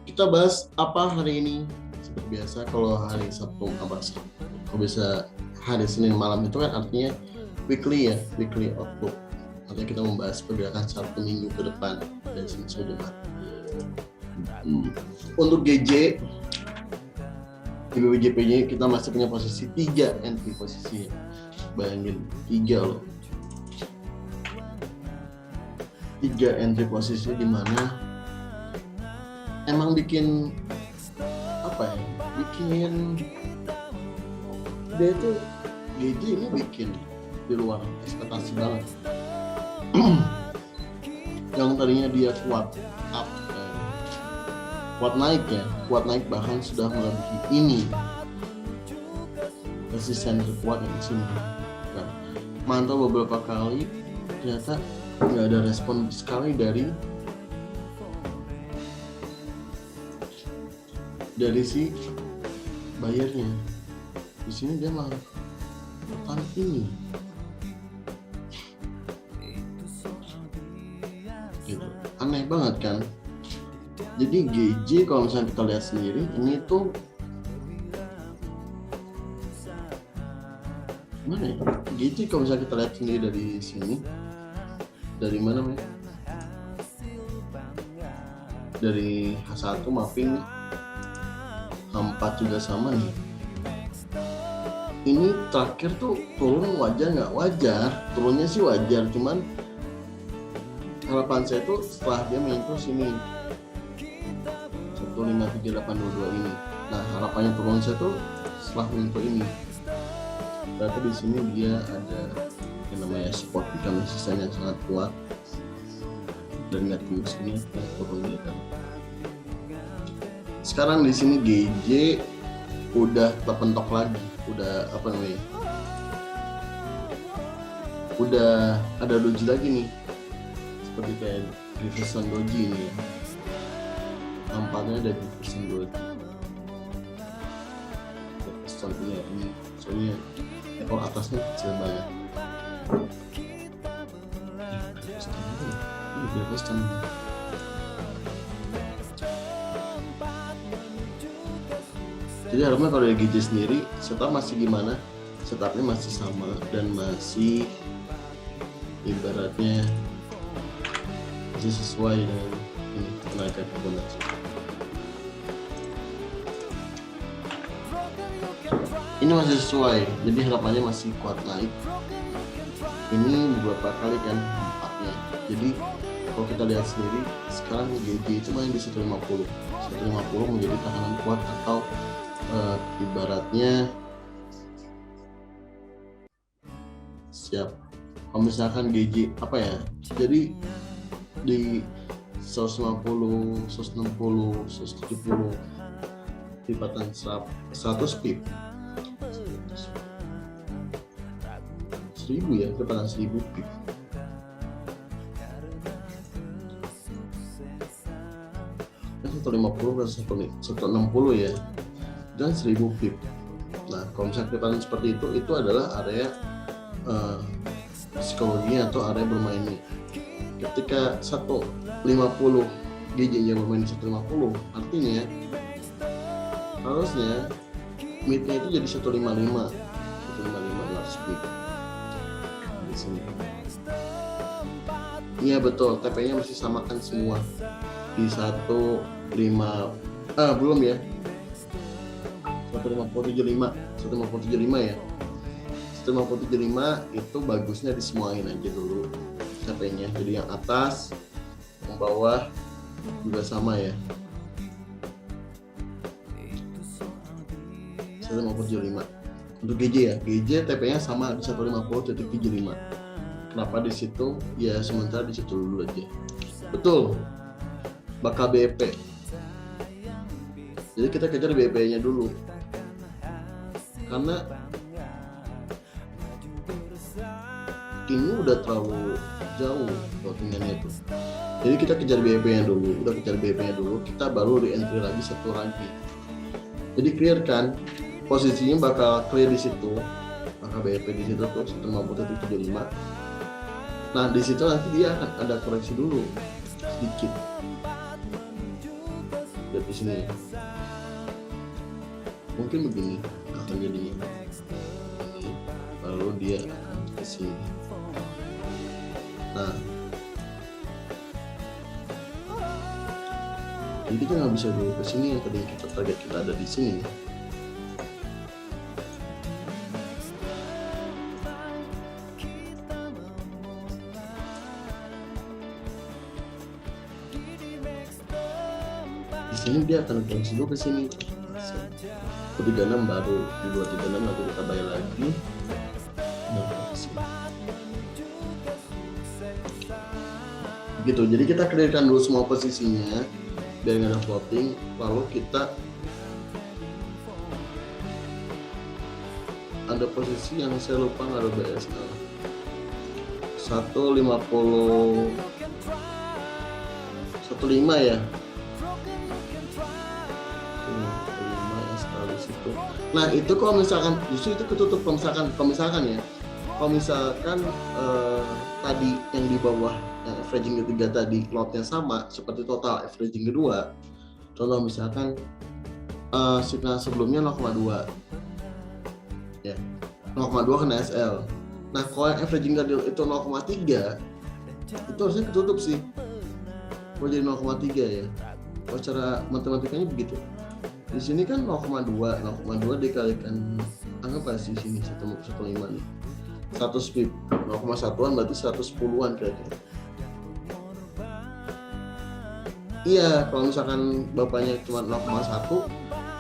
Kita bahas apa hari ini? Seperti biasa kalau hari Sabtu apa sih? Kalau bisa hari Senin malam itu kan artinya weekly ya, weekly outlook. Artinya kita membahas pergerakan satu minggu ke depan dari Senin sampai Jumat. Untuk GJ di BBJP-nya kita masih punya posisi 3 entry posisinya. Bayangin 3 loh. 3 entry posisi di mana emang bikin apa ya? Bikin dia itu GJ ini bikin di luar ekspektasi banget. Yang tadinya dia kuat up, kuat naik ya, kuat naik bahkan sudah melebihi ini resisten terkuat yang di sini. Nah, mantau beberapa kali ternyata nggak ada respon sekali dari si bayarnya. Di sini dia malah bertahan ini gitu. Aneh banget kan. Jadi GJ kalau misalnya kita lihat sendiri ini tuh mana ya? GJ kalau misalnya kita lihat sendiri dari sini, dari mana nih? Dari H1 mapping H4 juga sama nih. Ini terakhir tuh turun wajar nggak wajar? Turunnya sih wajar, cuman harapan saya tuh setelah dia menyentuh sini 153.822 ini. Nah harapannya turun saya tuh setelah menyentuh ini. Berarti di sini dia ada yang namanya support become resistance yang sangat kuat dan nggak tembus ini turun dia kan. Sekarang di sini GJ udah terpentok lagi, udah apa namanya? Udah ada doji lagi nih, seperti kayak reversion doji ini ya. Nampaknya ada reversion doji. Contohnya ini, soalnya ekor atasnya kecil banget. Ini reversion. Jadi harusnya kalau dari GJ sendiri setup masih gimana? Setupnya masih sama dan masih ibaratnya masih sesuai dengan ini kenaikan Fibonacci. Ini masih sesuai, jadi harapannya masih kuat naik. Ini beberapa kali kan empatnya. Jadi kalau kita lihat sendiri sekarang GJ itu main di 150. 150 menjadi tahanan kuat atau ibaratnya siap. Kalau misalkan GJ apa ya, jadi di 150, 160, 170 lipatan 100 pip 1000 ya, lipatan 1000 pip. Kan 150 ke 160 ya, dan 1000 pip. Nah kalau misalnya kelihatan seperti itu adalah area psikologinya atau area bermainnya. Ketika 150 GJ yang bermain di 150, artinya harusnya midnya itu jadi 155 200 pip di sini. Iya betul, TP-nya masih samakan semua di 15 belum ya, 15075 ya. 15075 itu bagusnya disemuain aja dulu TP-nya. Jadi yang atas, yang bawah juga sama ya. 15075 untuk GJ ya. GJ TP-nya sama di 150.75. Kenapa di situ? Ya sementara di situ dulu aja. Betul. Bakal BP. Jadi kita kejar BP-nya dulu. Karena ini udah terlalu jauh plottingannya itu. Jadi kita kejar BP-nya dulu, kita baru re-entry lagi satu lagi. Jadi clear kan, posisinya bakal clear di situ, bakal BP di situ tuh 150.75. Nah di situ nanti dia akan ada koreksi dulu sedikit. di sini. Mungkin begini akan jadinya. Ini, lalu dia akan ke sini. Nah, jadi kita nggak bisa dulu ke sini yang tadi kita target kita ada di sini. Di sini dia akan langsung dulu ke sini. 36 baru di 236 nanti kita bayar lagi. Gitu. Jadi kita clearkan dulu semua posisinya biar nggak ada floating. Lalu kita ada posisi yang saya lupa nggak ada BSL 150 15 ya. Nah itu kalau misalkan justru itu ketutup kalau misalkan tadi yang di bawah yang averaging ketiga tadi lotnya sama seperti total averaging kedua. Contoh misalkan signal sebelumnya 0,2 ya 0,2 kena SL. Nah kalau yang averaging itu 0,3 itu harusnya ketutup sih. Kalau jadi 0,3 ya. Kalau secara matematikanya begitu. Di sini kan 0,2 dikalikan anggap di sini 1,5 nih. 100 pip 0,1an berarti 110-an kira-kira. Iya, kalau misalkan bapaknya cuma 0,1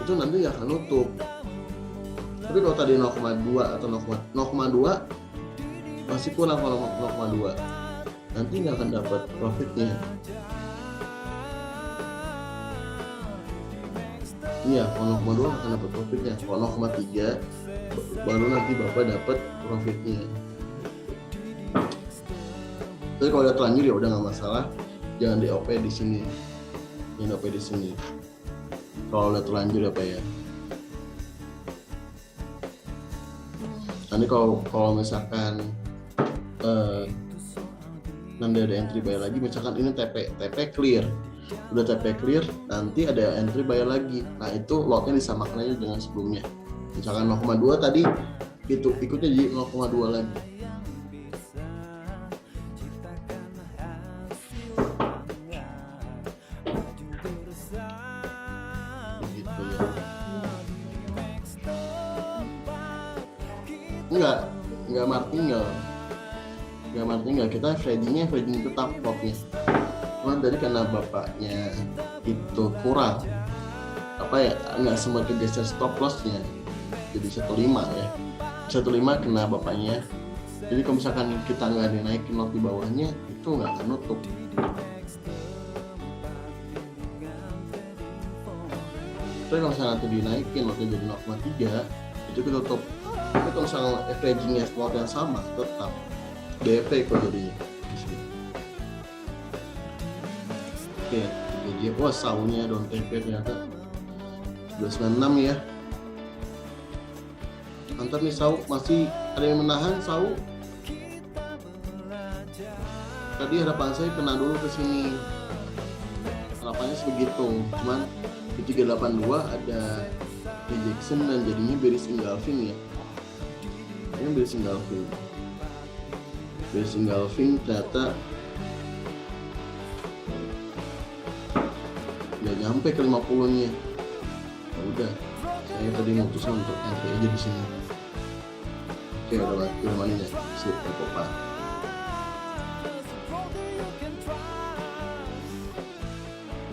itu nanti nggak akan nutup. Tapi kalau tadi 0,2 atau 0,2 masih kurang kalau 0,2 nanti nggak akan dapat profitnya. Iya, kalau 0,2 akan dapat profitnya. Kalau 0,3 baru nanti bapak dapat profitnya. Tapi kalau udah terlanjur ya udah nggak masalah, jangan di OP di sini, jangan OP di sini. Kalau udah terlanjur ya pak ya. Nanti kalau misalkan nanti ada entry bayar lagi, misalkan ini TP clear. Udah TP clear, nanti ada entry bayar lagi. Nah itu lotnya disamakan aja dengan sebelumnya. Misalkan 0,2 tadi itu ikutnya jadi 0,2 lagi. Begitu ya. Enggak martingale. Kita tradingnya tetap lotnya. Cuman tadi karena bapaknya itu kurang nggak semua kegeser stop lossnya jadi 15 ya 15 kena bapaknya. Jadi kalau misalkan kita nggak dinaikin lot di bawahnya itu nggak akan nutup. Tapi kalau misalkan nanti dinaikin lotnya jadi 0,3 itu ketutup. Tapi kalau misalkan averagingnya lot yang sama tetap BP kok jadinya. Oke, wah saunya down TP ternyata 296 ya. Mantap nih sau, masih ada yang menahan sau. Tadi harapan saya kena dulu ke sini. Harapannya sebegitu. Cuman di 382 ada rejection dan jadinya bearish engulfing ya. Ini bearish engulfing. Bearish engulfing ternyata nggak nyampe ke 50-nya. Ya udah, saya tadi memutuskan untuk entry aja di sini. Oke, udah manin ya. Sip, apa-apa.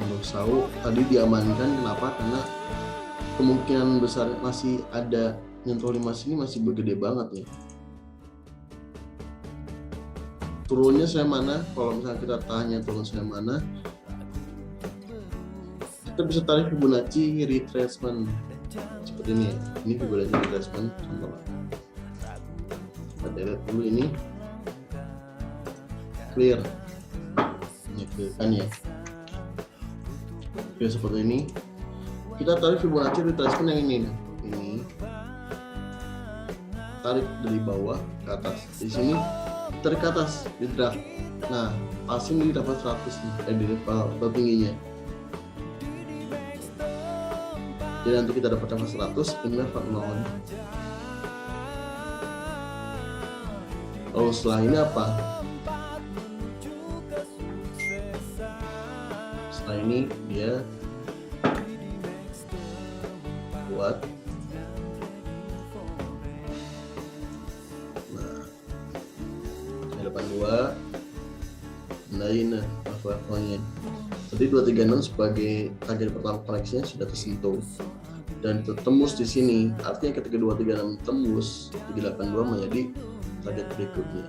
Untuk sau tadi diamankan, kenapa? Karena kemungkinan besar masih ada nyentuh 5 sini masih bergede banget ya. Turunnya saya mana? Kalau misalnya kita tanya turun saya mana? Kita bisa tarik Fibonacci retracement seperti ini ya. Ini Fibonacci retracement contoh. Kita lihat dulu ini clear. Ini clear kan ya. Oke, seperti ini. Kita tarik Fibonacci retracement yang ini. Ini tarik dari bawah ke atas. Di sini tarik ke atas di draft. Nah, passing ini dapat 100 nih, di level tingginya. Jadi nanti kita dapat level 100, ini level 0. Lalu setelah ini apa? Setelah ini dia buat depan 2 mendain level-levelnya. Tadi 236 sebagai target pertama koleksinya sudah tersentuh dan tembus di sini. Artinya ketika 236 tembus, 382 menjadi target berikutnya.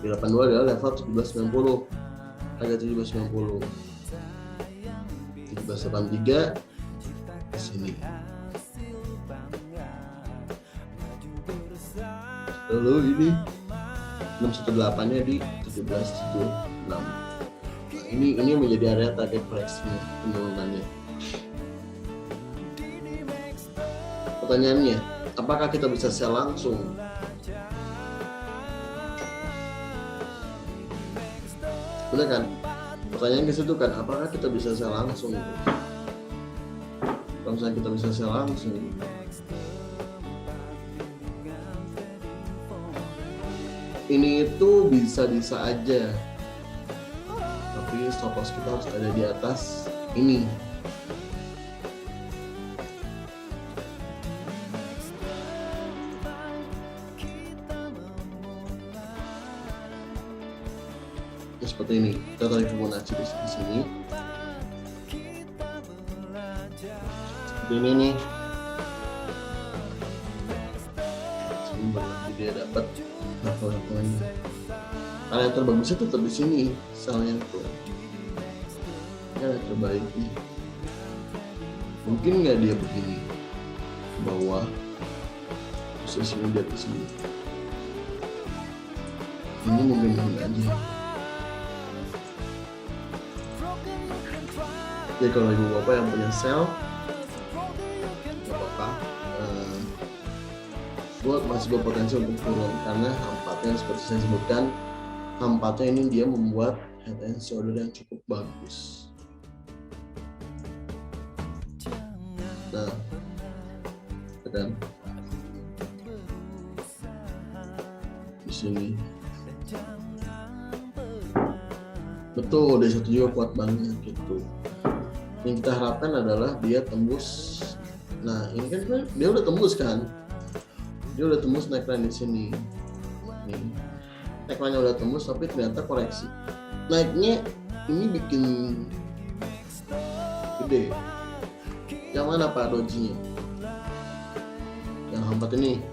382 adalah level 1790, harga 1790. 1783 di sini. Lalu ini 618-nya di 1776. Nah, ini menjadi area target koleksinya, penurunannya. Pertanyaannya, apakah kita bisa sell langsung? Benar kan? Pertanyaan ke situ kan, apakah kita bisa sell langsung? Kalau misalnya kita bisa sell langsung, ini itu bisa-bisa aja, tapi stop loss kita harus ada di atas ini. Ya, seperti ini. Kita tarik Fibonacci di sini. Seperti ini nih. Sumber dia dapat level-levelnya. Karena yang terbagusnya tetap di sini, selnya tuh. Yang terbaik nih. Mungkin nggak dia begini, bawah, posisinya dia di sini. Ini mungkin aja. Jadi kalau ibu bapak yang punya sell, nggak apa-apa. Buat masih berpotensi untuk turun karena hampatnya seperti saya sebutkan, hampatnya ini dia membuat head and shoulder yang cukup bagus. Nah, kan di sini betul, D1 juga kuat banget gitu. Yang kita harapkan adalah dia tembus. Nah, ini kan dia udah tembus kan? Dia udah tembus neckline di sini. Nih, neckline udah tembus tapi ternyata koreksi. Naiknya ini bikin gede. Yang mana Pak dojinya? Yang hampat ini.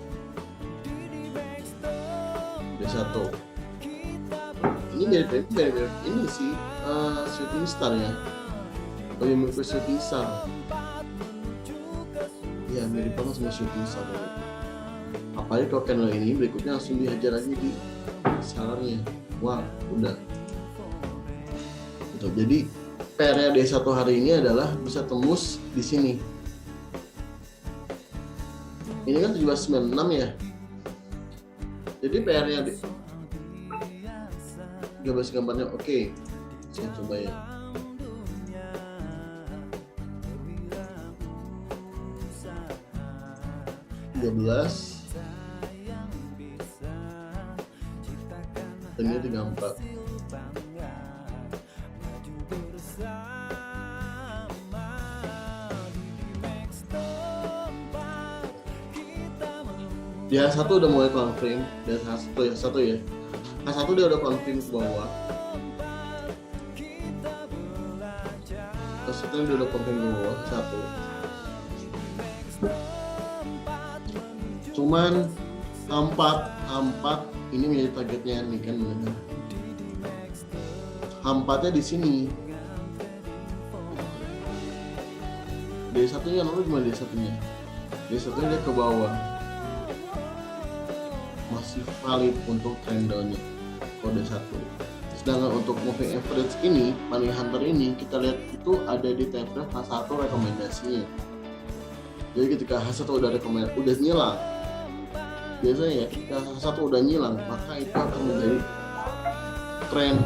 D1. Ini mirip ini sih shooting star ya. Lebih mirip shooting star. Ya mirip banget sama shooting star. Apalagi kalau candle ini berikutnya langsung dihajar lagi di sellernya. Wah, udah. Betul. Jadi PR D1 hari ini adalah bisa tembus di sini. Ini kan 1796 ya. Jadi PR-nya gambarnya oke. Saya coba ya. (13) ini 34. Dia satu udah mulai confirm, dia satu ya. H1 dia udah confirm ke bawah. H1 dia udah confirm ke bawah satu. Cuman hampat ini menjadi targetnya nih kan benar. Hampatnya di sini. D1-nya lalu gimana D1-nya? D1-nya dia ke bawah. Masih valid untuk trend down-nya kode 1. Sedangkan untuk moving average ini, money hunter ini kita lihat itu ada di time frame H1 rekomendasinya. Jadi ketika H1 udah nyilang, biasanya ya ketika H1 udah nyilang, maka itu akan menjadi trend.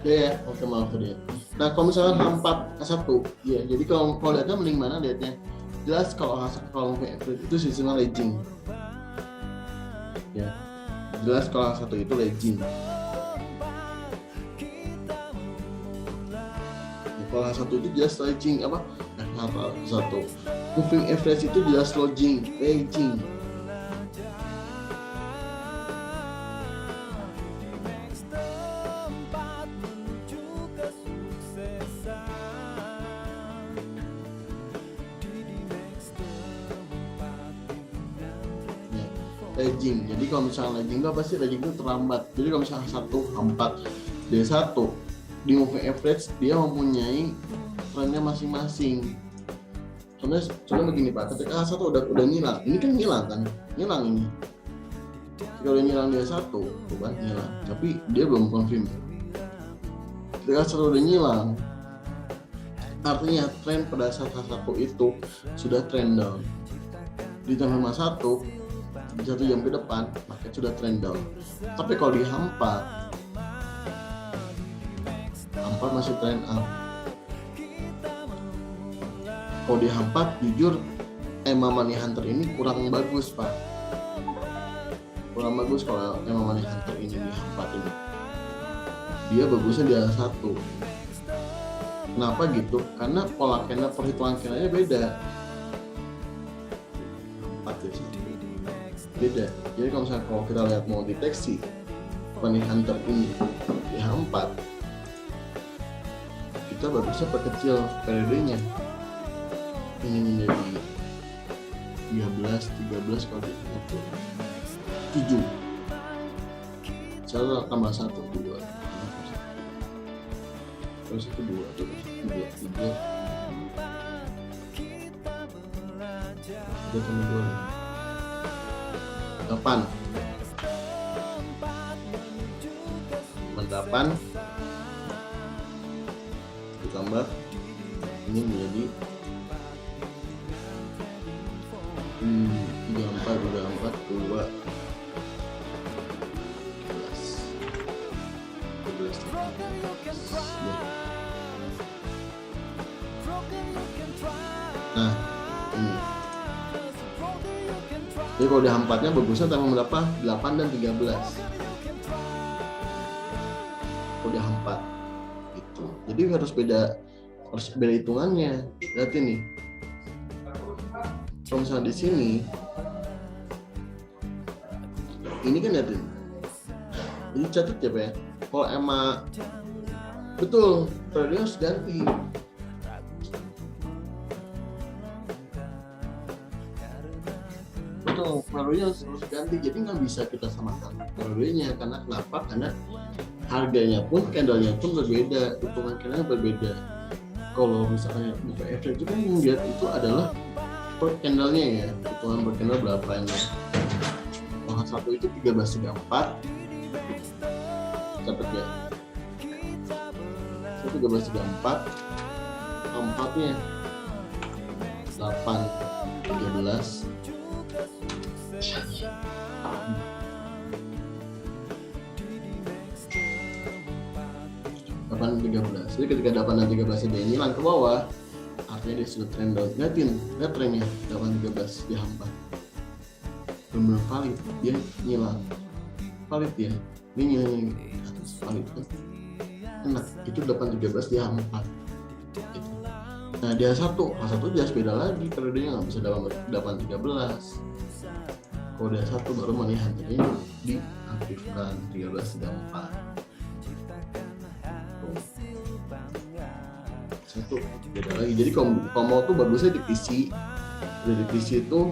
Ya, oke, maaf tadi. Nah, kalau misalnya H4 H1, ya, jadi kalau lihatnya mending mana lihatnya? Jelas kalau moving average itu sistemnya lagging. Ya, jelas kalau H1 itu lagging. Ya, kalau H1 itu jelas lagging apa? H1. Moving average itu jelas lagging. Lagging. Jadi kalau misalnya lagging itu apa sih? Lagging itu terlambat. Jadi kalau misalnya 1, 4, D1 di moving average dia mempunyai trennya masing-masing. Contohnya begini Pak, ketika H1 udah nyilang, ini kan nyilang ini. Ketika udah nyilang D1, tuh kan nyilang, tapi dia belum confirm. Ketika H1 udah nyilang, artinya tren pada saat H1 itu sudah trend down. Di tanggal 1 1 jam ke depan market sudah trend down. Tapi kalau di H4 masih trend up. Kalau di H4 jujur EMA Money Hunter ini kurang bagus Pak. Kurang bagus kalau EMA Money Hunter ini di H4 ini. Dia bagusnya di H1. Kenapa gitu? Karena pola candle, perhitungan candlenya beda. Beda. Jadi kalau kita lihat mau deteksi Money Hunter ini di H4, kita bagusnya perkecil periodenya. Ini menjadi 13 kalau itu 7. Saya tambah 1, 2. Terus itu 2, 3. 8 ditambah ini menjadi 34 2 Nah, ini. Jadi kalau di H4-nya bagusnya tambah berapa? 8 dan 13. Kalau di H4 gitu. Jadi harus beda hitungannya. Lihat ini. Kalau misalnya di sini ini kan lihat ini. Jadi catat ya Pak ya. Kalau EMA betul, periode harus ganti. Betul, periodenya harus ganti. Jadi nggak bisa kita samakan periodenya. Karena kenapa? Karena harganya pun, candlenya pun berbeda, hitungan candlenya berbeda. Kalau misalnya buka average itu kan yang lihat itu adalah per candlenya ya, hitungan per candle berapa ini. Kalau satu itu 13.34, catat ya. 13.34, empatnya 8.13. 8.13. Jadi ketika 8 dan 13 dia nyilang ke bawah, artinya dia sudah trend down. Lihat trennya 8.13 di H4. Benar valid, dia nyilang. Valid ya. Dia nyilang valid kan. Enak, itu 8.13 di H4. Gitu. Nah, dia H1 jelas beda lagi, periodenya nggak bisa 8.13. Kalau dia H1 baru money hunternya diaktifkan 13.34. Satu beda lagi. Jadi kalau mau tuh bagusnya di PC. Dari PC itu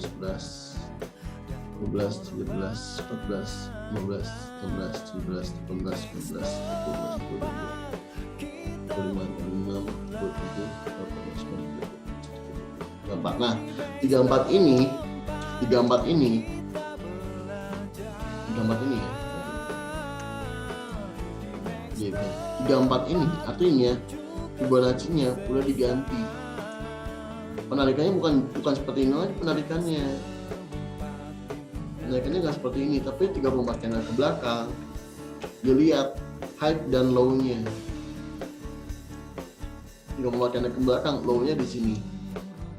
11, 12, 13, 14, 15, 16, 17, 18, 19, 20, 21, 22, 25, 26, 27, 28, 29, 30. Nah, 34 ini ya. 34 ini artinya Fibonacci-nya udah diganti. Penarikannya bukan seperti ini lagi penarikannya. Penarikannya nggak seperti ini, tapi 34 candle ke belakang dilihat high dan low-nya. 34 candle ke belakang, low-nya di sini.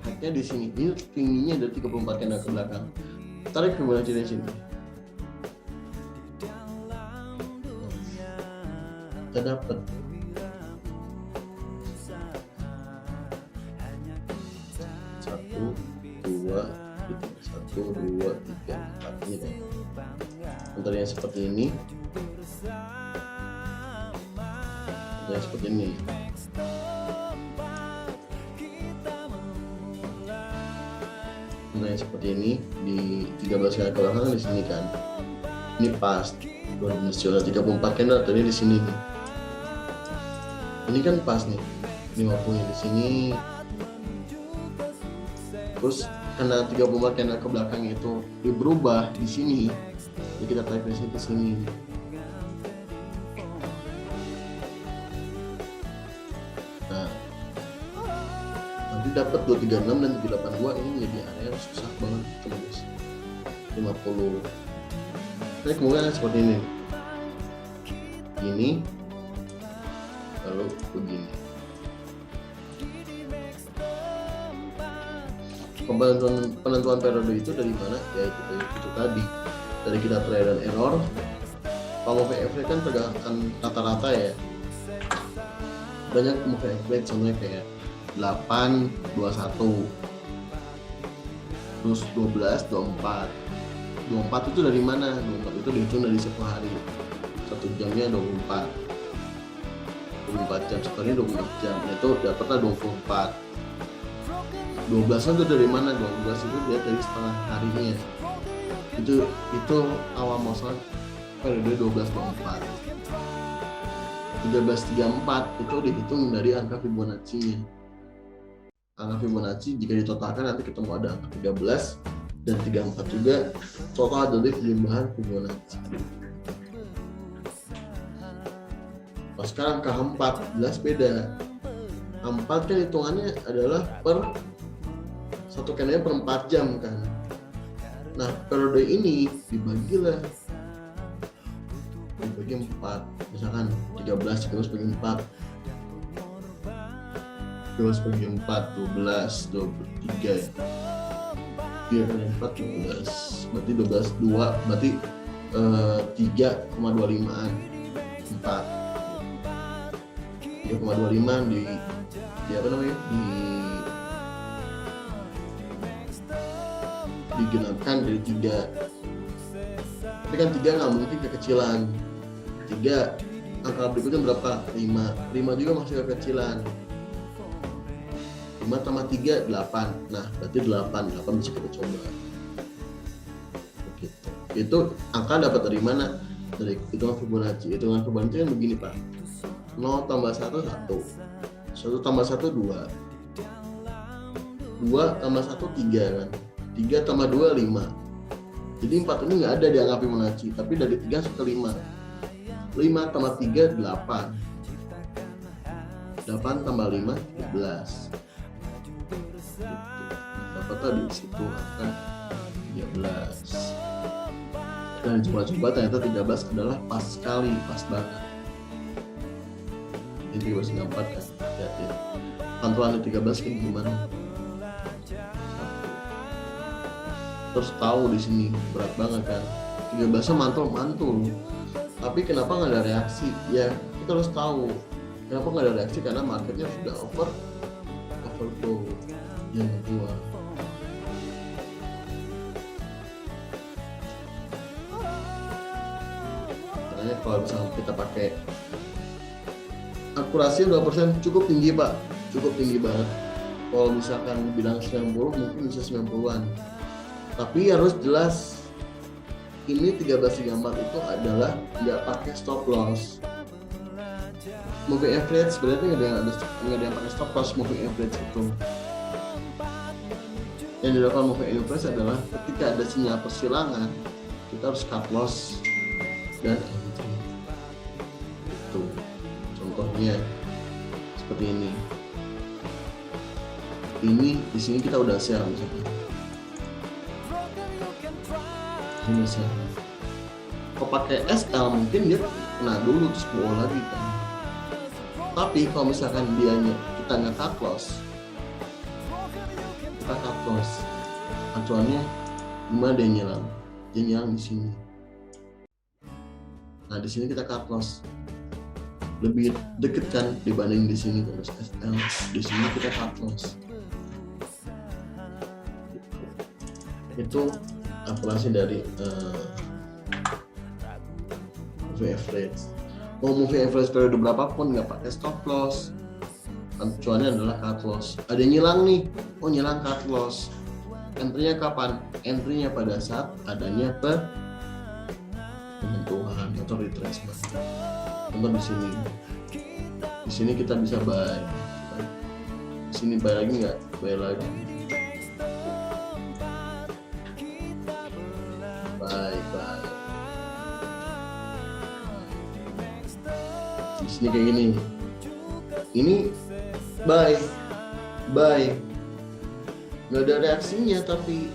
High-nya di sini. Ini tingginya dari 34 candle ke belakang. Tarik Fibonacci dari sini. Kita dapat 1, 2, 3, 4 ini deh. Bentar yang seperti ini. Bentar yang seperti ini. Bentar yang seperti ini di 13 kali belakang di sini kan. Ini pas 34 candle tadi di sini nih. Ini kan pas nih. 50 di sini. Terus karena 34 candle ke belakang itu berubah di sini, jadi kita tarik dari sini ke sini. Nah, nanti dapat 236 dan 382 ini menjadi area yang susah banget tembus 50. Tapi kemudian seperti ini. Ini lalu begini. Penentuan periode itu dari mana? Ya itu tadi dari kita trial dan error. Kalau VFW kan pergerakan rata-rata ya, banyak VFW contohnya kayak 8, 21, terus 12, 24. 24 itu dari mana? 24 itu dihitung dari 1 hari, 1 jamnya 24 jam, sekali 24 jam, itu dapatnya 24. 12 itu dari mana? 12 itu dia dari setengah harinya. Itu awal masalah periode 12-24. 13-34 itu dihitung dari angka Fibonacci-nya. Angka Fibonacci jika ditotalkan nanti ketemu ada angka 13 dan 34 juga total dari pelimbahan Fibonacci. Pas sekarang angka 4 jelas beda. 4 kan hitungannya adalah per satu candle per 4 jam kan. Nah, periode ini dibagi 4. Misalkan 13 bagi 4. 12 bagi 4, 12, 23 ya. 3 kali 4, 12. Berarti 12, 2, berarti 3,25an 4. 3,25 di apa namanya? Digenapkan dari 3. Tapi kan 3 nggak mungkin kekecilan. 3 angka berikutnya berapa? 5 juga masih kekecilan. 5 5 tambah 3 8. Nah berarti 8 bisa kita coba begitu. Itu angka dapat dari mana? Dari hitungan Fibonacci. Hitungan Fibonacci kan begini Pak, 0 tambah 1 1, 1 tambah 1 2, 2 tambah 1 3 kan, 3 tambah 2 5. Jadi 4 ini nggak ada di angka Fibonacci, tapi dari 3 ke 5. 5 tambah 3 8, 8 tambah 5 13. Dapat tadi situ angka 13. Dan coba-coba ternyata 13 adalah pas sekali, pas banget. Ini 13 kan, hati-hati. Pantulan 13 kayak gimana? Terus tahu di sini berat banget kan. 13-nya mantul. Tapi kenapa nggak ada reaksi? Ya kita harus tahu kenapa nggak ada reaksi, karena marketnya sudah overflow yang kedua. Makanya kalau misalnya kita pakai akurasi 2% cukup tinggi Pak, cukup tinggi banget. Kalau misalkan bilang 90 mungkin bisa 90-an. Tapi harus jelas ini 1334 itu adalah nggak pakai stop loss. Moving average berarti nggak ada yang pakai stop loss. Moving average itu yang dilakukan moving average adalah ketika ada sinyal persilangan kita harus cut loss dan entry. Itu contohnya seperti ini. Ini di sini kita udah sell misalnya. Ini sell. Kalau pakai SL mungkin dia kena dulu terus ke bawah lagi kan. Tapi kalau misalkan kita nggak cut loss, kita cut loss, acuannya gimana dia nyelang di sini. Nah di sini kita cut loss, lebih deket kan dibanding di sini terus SL. Di sini kita cut loss. Itu aplikasi dari moving average. Mau moving average periode berapapun nggak pakai stop loss, acuannya adalah cut loss. Ada yang nyilang nih, nyilang cut loss. Entry-nya kapan? Entry-nya pada saat adanya penentuan atau retracement. Contoh di sini. Di sini kita bisa buy. Di sini buy lagi nggak? Buy lagi. Buy. Di sini kayak gini. Ini buy. Nggak ada reaksinya, tapi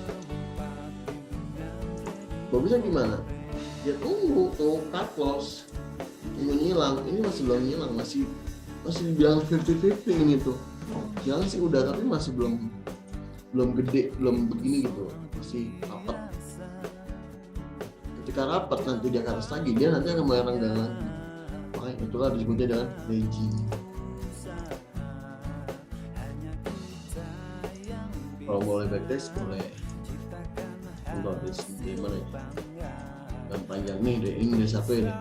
bagusnya gimana? Ya tunggu cut loss, tunggu nyilang. Ini masih belum nyilang, masih dibilang 50-50 ini tuh. Nyilang sih udah, tapi masih belum gede, belum begini gitu, masih rapat. Ketika rapat nanti dia ke atas lagi, dia nanti akan mulai renggang lagi. Makanya itulah disebutnya dengan ranging. Kalau boleh backtest boleh. Untuk di mana ya? Yang panjang nih deh, ini dia satu ini.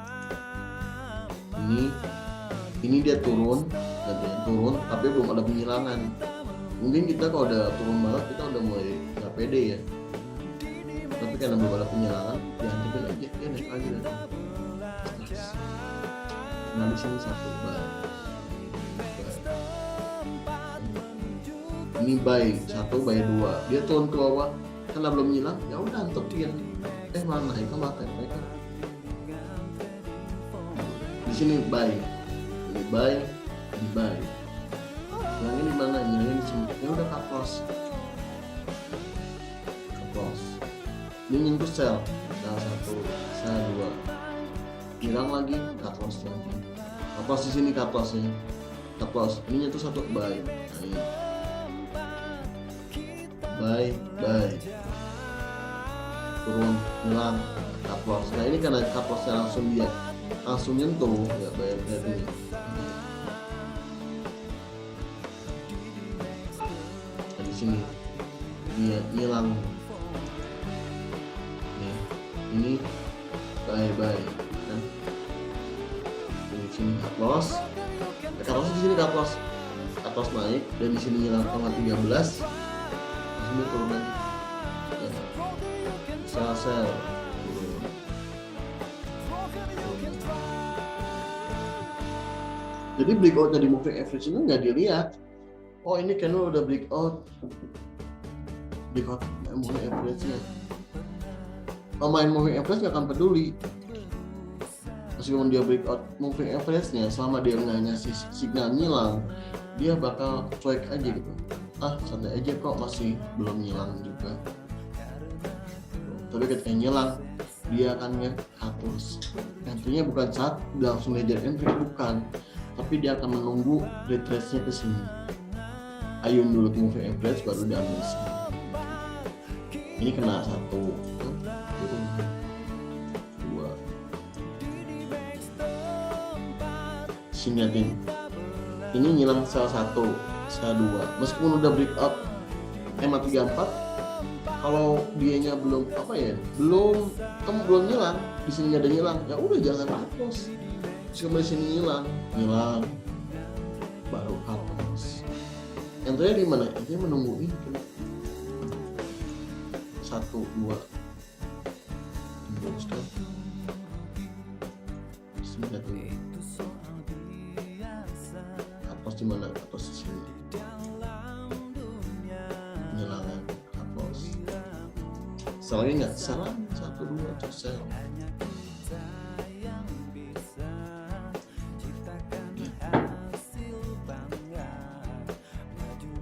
Ini dia turun, tapi belum ada penyilangan. Mungkin kita kalau udah turun banget kita udah mulai nggak pede ya. Tapi karena belum ada penyilangan, dihancurkan aja, dia naik lagi nanti. Nah di sini satu buy. Ini buy 1, buy 2. Dia turun ke bawah karena belum nyilang, ya udah antepin. Malah naik kan. Di sini buy. Ini buy. Yang ini mana? Yang ini di sini. Ya udah cut loss. Ini nyentuh sell. Sell 1, sell 2. Hilang lagi, cut loss lagi. Cut loss di sini cut lossnya. Cut loss. Ini nyentuh 1 buy. Nah, ini. Buy. Turun, hilang, cut loss. Nah ini karena cut lossnya langsung nyentuh, ya bayar ini. Nah, di sini hilang. Ini buy kan. Di sini cut loss. Cut loss di sini cut atas naik dan di sini nyilang tanggal 13, di sini turun lagi. Sel turun. Jadi breakout dari moving average ini nggak dilihat. Oh ini candle udah breakout moving average-nya. Pemain moving average nggak akan peduli. Meskipun dia breakout moving average-nya, selama dia nggak ngasih signal nyilang, dia bakal cuek aja gitu. Santai aja kok, masih belum nyilang juga. Tapi ketika nyilang, dia akan ngehapus. Entry-nya bukan saat dia langsung ngejar entry, bukan. Tapi dia akan menunggu retrace-nya ke sini. Ayun dulu ke moving average, baru diambil sini. Ini kena 1, 2. Sini liatin. Ini nyilang sel 1, sel 2. Meskipun udah breakout EMA 34, kalau dianya belum belum nyilang, di sini nggak ada nyilang, ya udah jangan hapus. Cuma di sini nyilang, baru hapus. Entry-nya di mana? Entry-nya menunggu ini. 1, 2. Teruskan. Sini lihat. Hapus di mana? Hapus di sini. Nyilangan, hapus. Sel lagi nggak? Salah. 1, 2, sel.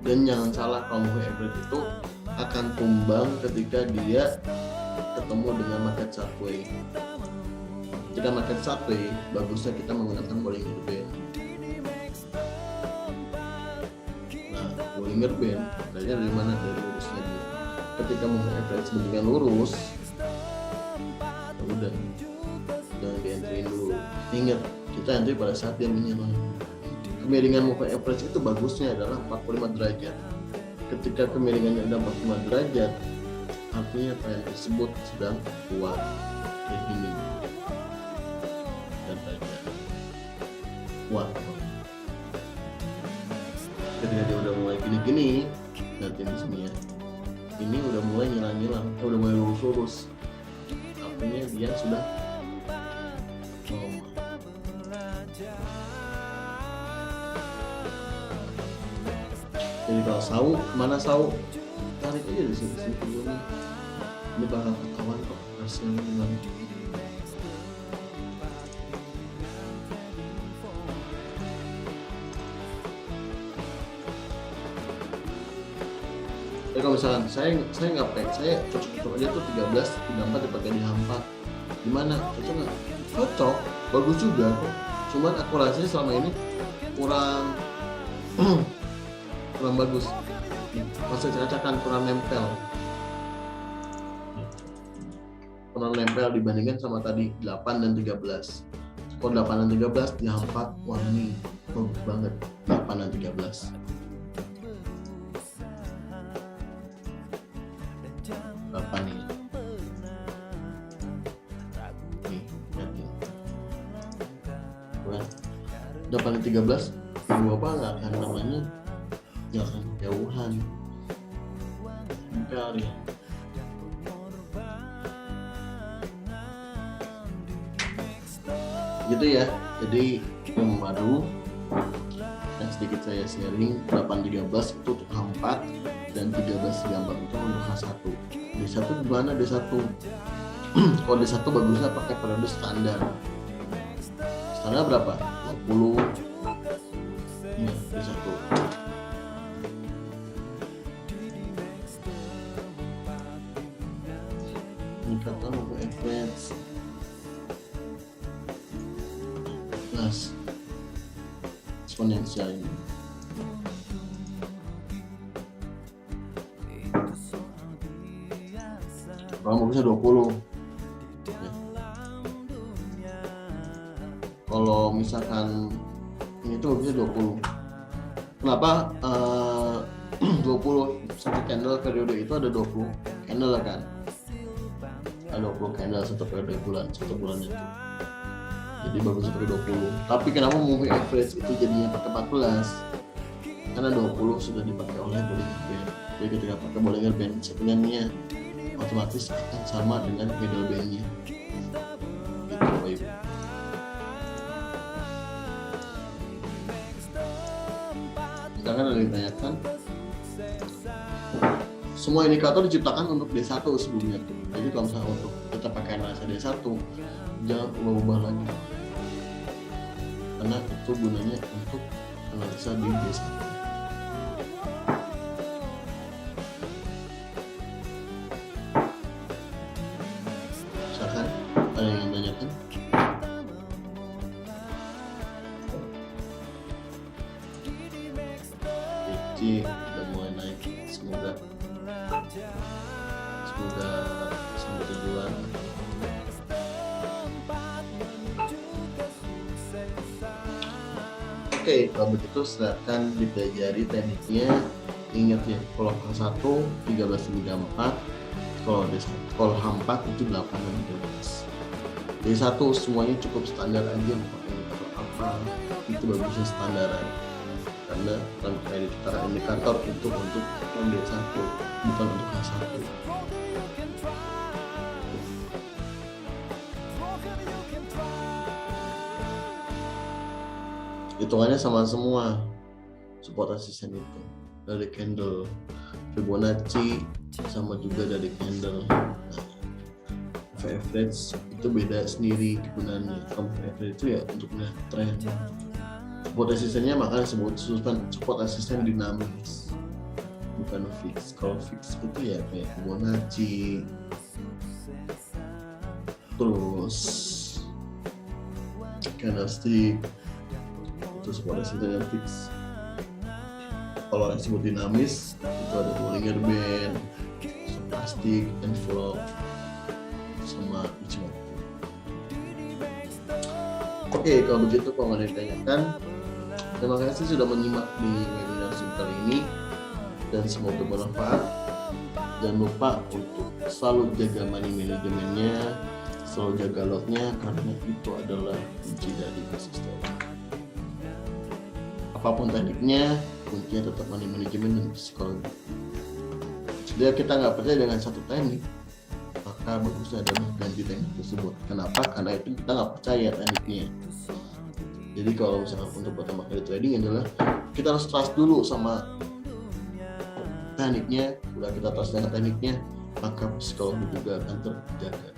Dan jangan salah, kalau moving average itu akan tumbang ketika dia ketemu dengan market sideways. Ketika market sideways, bagusnya kita menggunakan Bollinger Band. Nah, Bollinger Band dari mana? Dari lurusnya dia. Ketika moving average bentuknya lurus, ya udah, jangan di-entry dulu. Ingat, kita entry pada saat dia menyilang. Kemiringan moving average itu bagusnya adalah 45 derajat. Ketika kemiringannya udah 45 derajat, artinya tren tersebut sedang kuat, begini dan derajat kuat. Ketika dia udah mulai gini-gini, nanti di sini ya, ini udah mulai nyilang-nyilang, udah mulai lurus-lurus, artinya dia sudah normal. Jadi kalau sau, kemana sau? Tarik aja di sini dulu nih. Ini bakal ketahuan kok hasilnya gimana. Jadi kalau misalkan saya nggak pakai, saya cocok aja tuh 13, 34 dipakai di hampa. Gimana? Cocok nggak? Cocok, bagus juga kok. Cuman akurasinya selama ini kurang bagus, masih acak-acakan, kurang nempel dibandingkan sama tadi 8 dan 13. Kalau 8 dan 13 di hampa, wah ini bagus banget 8 dan 13. 8 nih. Lihat nih. 8 dan 13 apa nggak akan namanya jangan jauhan kali. Gitu ya. Jadi yang baru yang sedikit saya sharing, 813 itu untuk H4 dan 1334 itu untuk H1. D1 gimana? D1 kalau D1 bagusnya pakai periode standar. Standar berapa? 20. Ini D1. Peningkatan moving average plus eksponensial ini. Kalau bagusnya 20 ya. Kalau misalkan ini tuh bagusnya 20. Kenapa 20 satu candle periode itu ada 20 candle kan? Ada 20 candle satu periode bulan, satu bulan itu. Jadi bagus pakai 20. Tapi kenapa moving average itu jadinya pakai 14? karena 20 sudah dipakai oleh Bollinger Band. Jadi ketika pakai Bollinger Band segmennya otomatis akan sama dengan middle band-nya. Gitu Bapak Ibu. Misalkan ada yang ditanyakan, semua indikator diciptakan untuk D1 sebelumnya tuh. Jadi kalau misalnya untuk kita pakai analisa D1, jangan ubah lagi. Karena itu gunanya untuk analisa di D1. Misalkan ada yang tanyakan, udah mulai naik, semoga sampai tujuan. Oke, kalau begitu silakan dipelajari tekniknya. Ingat ya, kalau H1 13/4, kalau H4 itu 8 dan 13. D1 semuanya cukup standar aja, pakai indikator apa itu bagusnya standaran. Karena indikator itu untuk yang D1 bukan untuk H1. Hitungannya sama semua support resistance itu dari candle Fibonacci sama juga dari candle. Average itu beda sendiri kegunaannya. Average itu ya untuk melihat tren. Support resistance-nya makanya disebut support resistance dinamis, bukan fix. Kalau fix itu ya kayak Fibonacci, terus candlestick, itu support resistance yang fix. Kalau yang disebut dinamis itu ada Bollinger Band, stochastic, envelope, sama Ichimoku. Oke, kalau begitu kalau nggak ada yang ditanyakan, terima kasih sudah menyimak di webinar kali ini dan semoga bermanfaat. Jangan lupa untuk selalu jaga money manajemennya, selalu jaga lotnya, karena itu adalah kunci dari konsisten. Apapun tekniknya, kuncinya tetap money manajemen dan psikologi. Jika kita nggak percaya dengan satu teknik, maka bagusnya adalah ganti teknik tersebut. Kenapa? Karena itu kita nggak percaya tekniknya. Jadi kalau misalnya untuk pertama kali trading adalah kita harus trust dulu sama tekniknya. Udah kita trust dengan tekniknya, maka psikologi juga akan terjaga.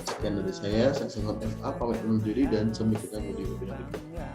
Sekian dari saya Sengon FA pamit undur diri dan sampai ketemu di webinar berikutnya.